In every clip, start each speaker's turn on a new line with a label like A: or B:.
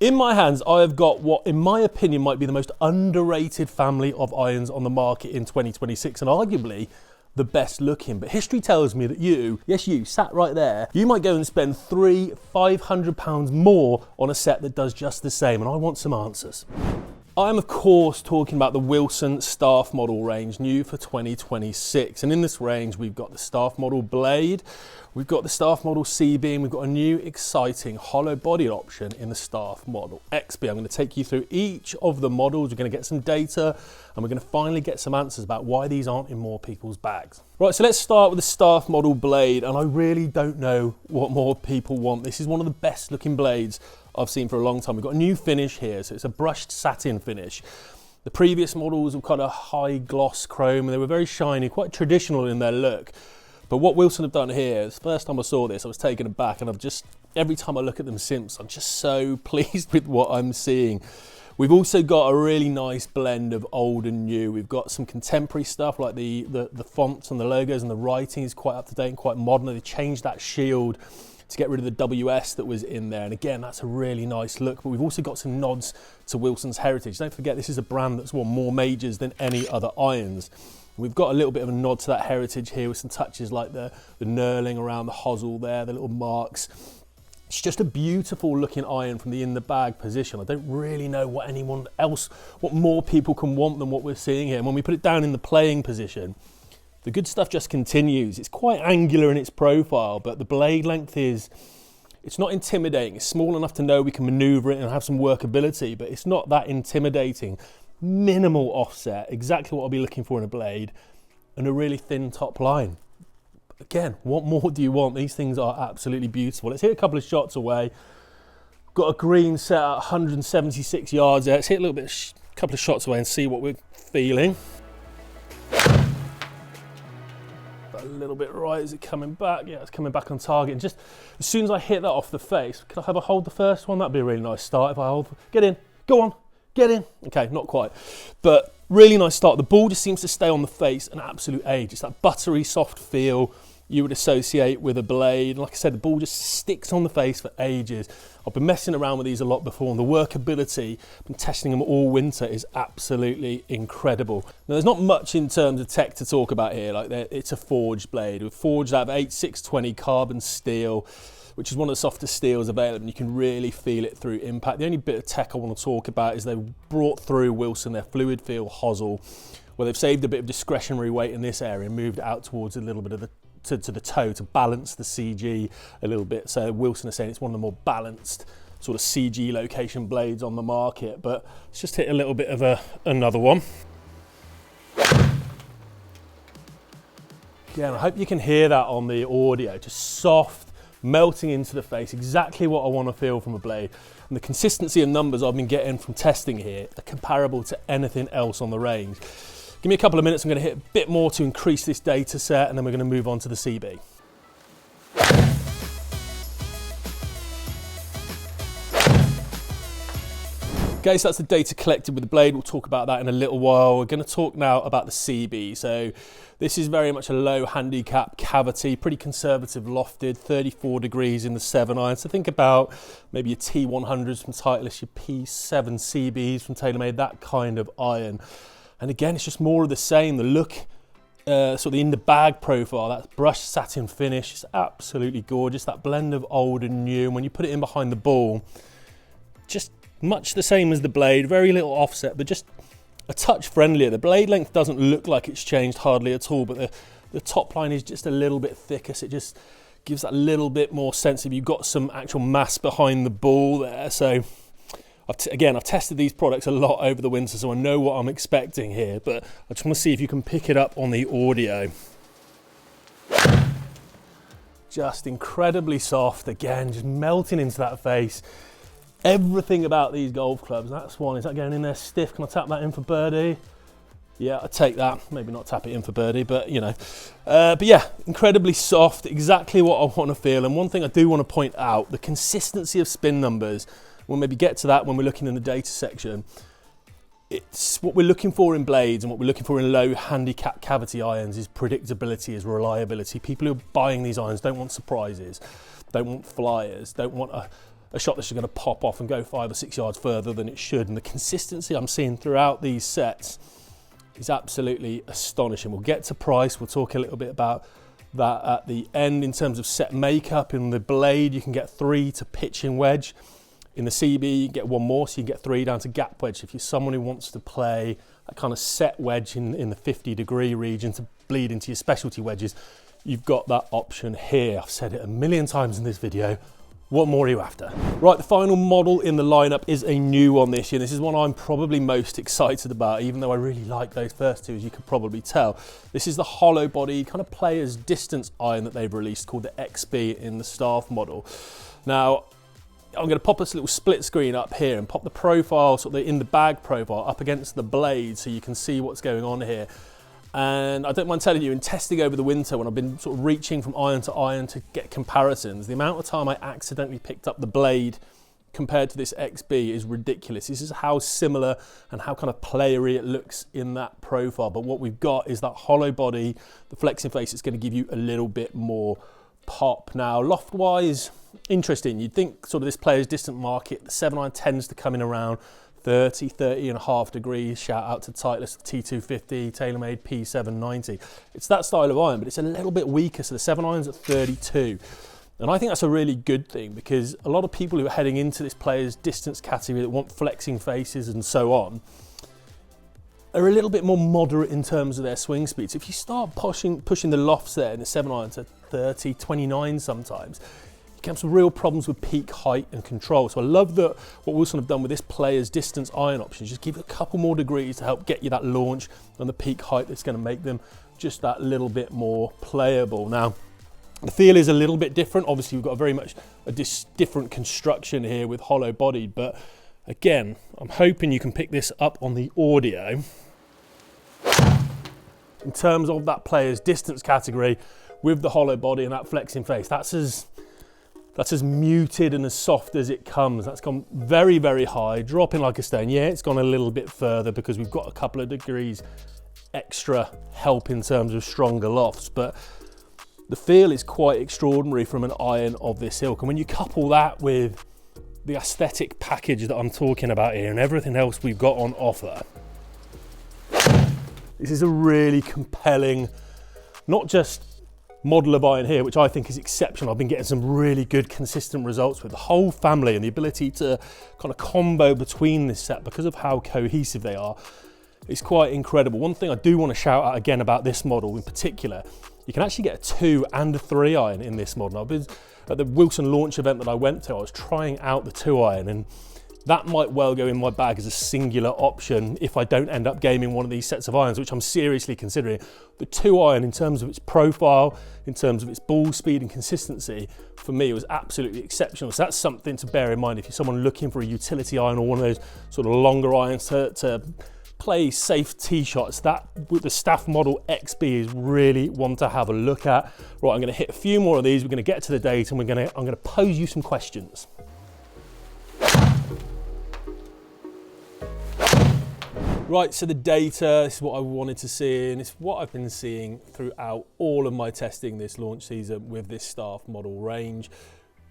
A: In my hands, I have got what, in my opinion, might be the most underrated family of irons on the market in 2026, and arguably the best looking. But history tells me that you, yes you, sat right there, you might go and spend £300-500 more on a set that does just the same, and I want some answers. I'm of course talking about the Wilson Staff Model range, new for 2026. And in this range, we've got the Staff Model Blade, we've got the Staff Model CB, and we've got a new exciting hollow body option in the Staff Model XB. I'm going to take you through each of the models. We're going to get some data, and we're going to finally get some answers about why these aren't in more people's bags. Right, so let's start with the Staff Model Blade, and I really don't know what more people want. This is one of the best looking blades I've seen for a long time. We've got a new finish here, so it's a brushed satin finish. The previous models were kind of high gloss chrome, and they were very shiny, quite traditional in their look. But what Wilson have done here, the first time I saw this, I was taken aback, and every time I look at them since, I'm just so pleased with what I'm seeing. We've also got a really nice blend of old and new. We've got some contemporary stuff like the fonts and the logos, and the writing is quite up to date and quite modern. They changed that shield to get rid of the WS that was in there. And again, that's a really nice look, but we've also got some nods to Wilson's heritage. Don't forget, this is a brand that's won more majors than any other irons. We've got a little bit of a nod to that heritage here with some touches like the knurling around the hosel there, the little marks. It's just a beautiful looking iron from the in the bag position. I don't really know what more people can want than what we're seeing here. And when we put it down in the playing position, the good stuff just continues. It's quite angular in its profile, but the blade length it's not intimidating. It's small enough to know we can maneuver it and have some workability, but it's not that intimidating. Minimal offset, exactly what I'll be looking for in a blade, and a really thin top line. Again, what more do you want? These things are absolutely beautiful. Let's hit a couple of shots away. Got a green set at 176 yards there. Let's hit a couple of shots away and see what we're feeling. A little bit right. Is it coming back? Yeah, it's coming back on target. And just as soon as I hit that off the face, can I have a hold the first one? That'd be a really nice start if I hold. Get in. Go on. Get in. Okay, not quite. But really nice start. The ball just seems to stay on the face an absolute age. It's that buttery, soft feel you would associate with a blade. Like I said, the ball just sticks on the face for ages. I've been messing around with these a lot before, and the workability, I've been testing them all winter, is absolutely incredible. Now, there's not much in terms of tech to talk about here. Like, it's a forged blade. We've forged out of 8620 carbon steel, which is one of the softest steels available, and you can really feel it through impact. The only bit of tech I want to talk about is they brought through Wilson their fluid feel hosel, where they've saved a bit of discretionary weight in this area and moved out towards a little bit of to the toe to balance the CG a little bit. So Wilson is saying it's one of the more balanced sort of CG location blades on the market. But let's just hit a little bit of another one. Again, I hope you can hear that on the audio. Just soft, melting into the face, exactly what I want to feel from a blade. And the consistency of numbers I've been getting from testing here are comparable to anything else on the range. Give me a couple of minutes, I'm going to hit a bit more to increase this data set, and then we're going to move on to the CB. Okay, so that's the data collected with the blade. We'll talk about that in a little while. We're going to talk now about the CB. So this is very much a low handicap cavity, pretty conservative lofted, 34 degrees in the 7-iron. So think about maybe your T100s from Titleist, your P7 CBs from TaylorMade, that kind of iron. And again, it's just more of the same. The look, sort of in the bag profile, that brushed satin finish is absolutely gorgeous. That blend of old and new. And when you put it in behind the ball, just much the same as the blade, very little offset, but just a touch friendlier. The blade length doesn't look like it's changed hardly at all, but the top line is just a little bit thicker, so it just gives that little bit more sense of you've got some actual mass behind the ball there. So I've tested these products a lot over the winter, so I know what I'm expecting here, but I just want to see if you can pick it up on the audio. Just incredibly soft, again, just melting into that face. Everything about these golf clubs. That's one. Is that going in there stiff? Can I tap that in for birdie? Yeah, I'll take that. Maybe not tap it in for birdie, but you know. But yeah, incredibly soft, exactly what I want to feel. And one thing I do want to point out, the consistency of spin numbers. We'll maybe get to that when we're looking in the data section. It's what we're looking for in blades, and what we're looking for in low handicap cavity irons is predictability, is reliability. People who are buying these irons don't want surprises, don't want flyers, don't want a shot that's just going to pop off and go 5 or 6 yards further than it should. And the consistency I'm seeing throughout these sets is absolutely astonishing. We'll get to price. We'll talk a little bit about that at the end. In terms of set makeup, in the blade, you can get 3 to pitching wedge. In the CB, you get 1 more, so you can get 3 down to gap wedge. If you're someone who wants to play that kind of set wedge in the 50-degree region to bleed into your specialty wedges, you've got that option here. I've said it a million times in this video. What more are you after? Right, the final model in the lineup is a new one this year. This is one I'm probably most excited about, even though I really like those first two, as you could probably tell. This is the hollow body kind of player's distance iron that they've released, called the XB in the staff model. Now, I'm going to pop this little split screen up here and pop the profile, sort of the in the bag profile, up against the blade so you can see what's going on here. And I don't mind telling you, in testing over the winter, when I've been sort of reaching from iron to get comparisons, the amount of time I accidentally picked up the blade compared to this XB is ridiculous. This is how similar and how kind of playery it looks in that profile. But what we've got is that hollow body, the flexing face. It's going to give you a little bit more pop. Now, loft-wise, interesting. You'd think sort of this player's distant market, the 7-iron tends to come in around 30.5 degrees. Shout out to Titleist T250, TaylorMade P790. It's that style of iron, but it's a little bit weaker. So the 7-iron's at 32. And I think that's a really good thing, because a lot of people who are heading into this player's distance category that want flexing faces and so on are a little bit more moderate in terms of their swing speeds. If you start pushing the lofts there in the 7-iron to 30, 29 sometimes, you can have some real problems with peak height and control. So I love that what Wilson have done with this player's distance iron option is just give it a couple more degrees to help get you that launch and the peak height that's going to make them just that little bit more playable. Now, the feel is a little bit different. Obviously, we've got very much a different construction here with hollow bodied, but again, I'm hoping you can pick this up on the audio. In terms of that player's distance category with the hollow body and that flexing face, that's as muted and as soft as it comes. That's gone very, very high, dropping like a stone. Yeah, it's gone a little bit further because we've got a couple of degrees extra help in terms of stronger lofts, but the feel is quite extraordinary from an iron of this ilk. And when you couple that with the aesthetic package that I'm talking about here and everything else we've got on offer, this is a really compelling, not just model of iron here, which I think is exceptional. I've been getting some really good consistent results with the whole family, and the ability to kind of combo between this set because of how cohesive they are is quite incredible. One thing I do want to shout out again about this model in particular, you can actually get a 2 and a 3 iron in this model. At the Wilson launch event that I went to, I was trying out the 2 iron, and that might well go in my bag as a singular option if I don't end up gaming one of these sets of irons, which I'm seriously considering. The 2 iron, in terms of its profile, in terms of its ball speed and consistency, for me was absolutely exceptional. So that's something to bear in mind if you're someone looking for a utility iron or one of those sort of longer irons to play safe tee shots. That with the staff model XB is really one to have a look at. Right, I'm going to hit a few more of these. We're going to get to the date, and I'm going to pose you some questions. Right, so the data, this is what I wanted to see, and it's what I've been seeing throughout all of my testing this launch season with this staff model range.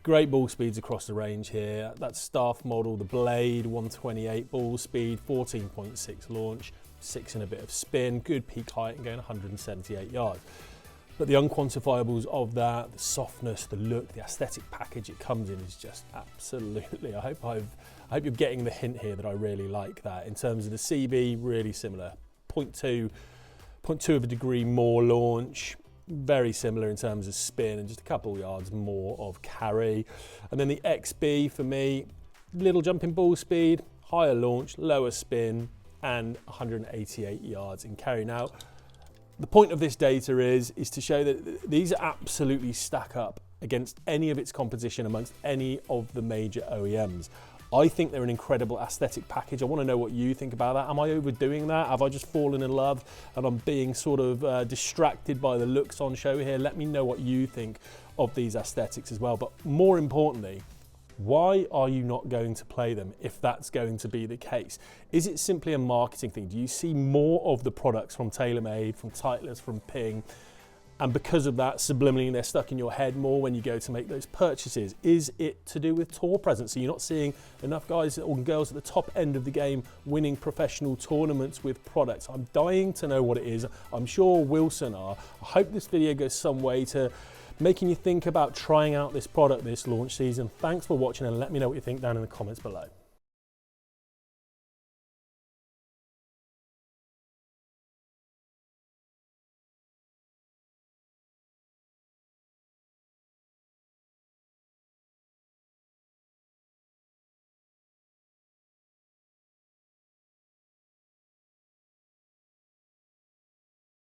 A: Great ball speeds across the range here. That staff model, the blade, 128 ball speed, 14.6 launch, 6 and a bit of spin, good peak height and going 178 yards. But the unquantifiables of that, the softness, the look, the aesthetic package it comes in is just absolutely, I hope you're getting the hint here that I really like that. In terms of the CB, really similar. 0.2 of a degree more launch, very similar in terms of spin and just a couple yards more of carry. And then the XB for me, little jump in ball speed, higher launch, lower spin, and 188 yards in carry. Now, the point of this data is to show that these absolutely stack up against any of its competition amongst any of the major OEMs. I think they're an incredible aesthetic package. I want to know what you think about that. Am I overdoing that? Have I just fallen in love and I'm being sort of distracted by the looks on show here? Let me know what you think of these aesthetics as well. But more importantly, why are you not going to play them if that's going to be the case? Is it simply a marketing thing? Do you see more of the products from TaylorMade, from Titleist, from Ping And because of that, subliminally, they're stuck in your head more when you go to make those purchases. Is it to do with tour presence? So you're not seeing enough guys or girls at the top end of the game winning professional tournaments with products? I'm dying to know what it is. I'm sure Wilson are. I hope this video goes some way to making you think about trying out this product this launch season. Thanks for watching, and let me know what you think down in the comments below.